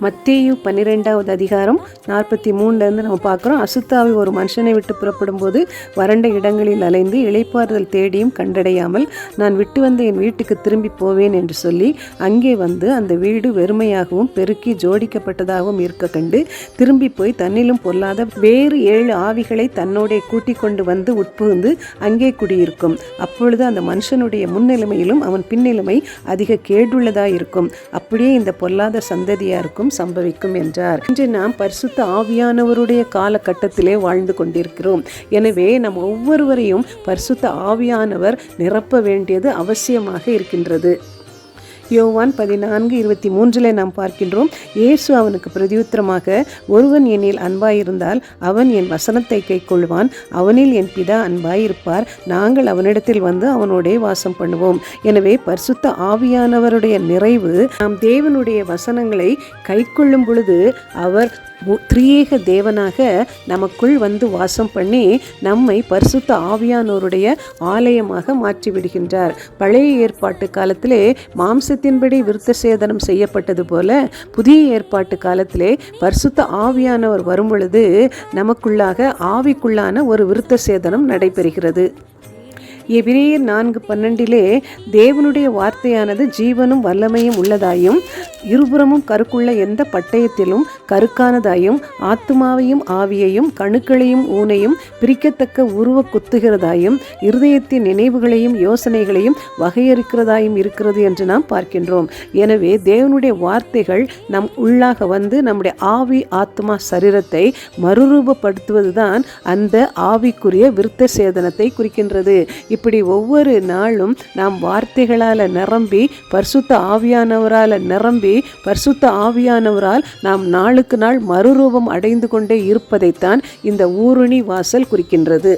மத்தேயு 12வது அதிகாரம் 43 நம்ம பார்க்குறோம். அசுத்தாவி ஒரு மனுஷனை விட்டு புறப்படும் போது வறண்ட இடங்களில் அலைந்து இளைப்பாறுதல் தேடியும் கண்டடையாமல் நான் விட்டு வந்த என் வீட்டுக்கு திரும்பி போவேன் என்று சொல்லி அங்கே வந்து அந்த வீடு வெறுமையாகவும் பெருக்கி ஜோடிக்கப்பட்டதாகவும் இருக்க கண்டு திரும்பி போய் தன்னிலும் பொல்லாத வேறு 7 ஆவிகளை தன்னோட கூட்டிக் கொண்டு வந்து உட்புகுந்து அங்கே குடியிருக்கும். அப்பொழுது அந்த மனுஷனுடைய முன்னிலைமையிலும் அவன் பின்னிலைமை அதிக கேடுள்ளதாயிருக்கும். அப்படியே இந்த பொல்லாத சந்ததியாருக்கும் சம்பவிக்கும் என்றார். இன்று நாம் பரிசுத்த ஆவியானவருடைய காலகட்டத்திலே வாழ்ந்து கொண்டிருக்கிறோம். எனவே நம் ஒவ்வொருவரையும் பரிசுத்த ஆவியானவர் நிரப்ப வேண்டியது அவசியமாக இருக்கின்றது. யோவான் 14:23 நாம் பார்க்கின்றோம். இயேசு அவனுக்கு பிரதியுத்தரமாக, ஒருவன் என்னில் அன்பாயிருந்தால் அவன் என் வசனத்தை கைக்கொள்வான், அவனில் என் பிதா அன்பாயிருப்பார், நாங்கள் அவனிடத்தில் வந்து அவனோட வாசம் பண்ணுவோம். எனவே பரிசுத்த ஆவியானவருடைய நிறைவு நாம் தேவனுடைய வசனங்களை கைக்கொள்ளும் பொழுது அவர் திரியேக தேவனாக நமக்குள் வந்து வாசம் பண்ணி நம்மை பரிசுத்த ஆவியானோருடைய ஆலயமாக மாற்றிவிடுகின்றார். பழைய ஏற்பாட்டு காலத்திலே மாம்சத்தின்படி விருத்த சேதனம் செய்யப்பட்டது போல புதிய ஏற்பாட்டு காலத்திலே பரிசுத்த ஆவியானவர் வரும் பொழுது நமக்குள்ளாக ஆவிக்குள்ளான ஒரு விருத்த சேதனம் நடைபெறுகிறது. எபிரேயர் 4:12 தேவனுடைய வார்த்தையானது ஜீவனும் வல்லமையும் உள்ளதாயும் இருபுறமும் கருக்குள்ள எந்த பட்டயத்திலும் கருக்கானதாயும் ஆத்துமாவையும் ஆவியையும் கணுக்களையும் ஊனையும் பிரிக்கத்தக்க உருவ குத்துகிறதாயும் இருதயத்தின் நினைவுகளையும் யோசனைகளையும் வகையறுக்கிறதாயும் இருக்கிறது என்று நாம் பார்க்கின்றோம். எனவே தேவனுடைய வார்த்தைகள் நம் உள்ளாக வந்து நம்முடைய ஆவி ஆத்மா சரீரத்தை மறுரூபப்படுத்துவதுதான் அந்த ஆவிக்குரிய விருத்த சேதனத்தை குறிக்கின்றது. இப்படி ஒவ்வொரு நாளும் நாம் வார்த்தைகளால் நிரம்பி பரிசுத்த ஆவியானவரால் நிரம்பி பரிசுத்த ஆவியானவரால் நாம் நாளுக்கு நாள் மறுரூபம் அடைந்து கொண்டே இருப்பதைத்தான் இந்த ஊருணி வாசல் குறிக்கின்றது.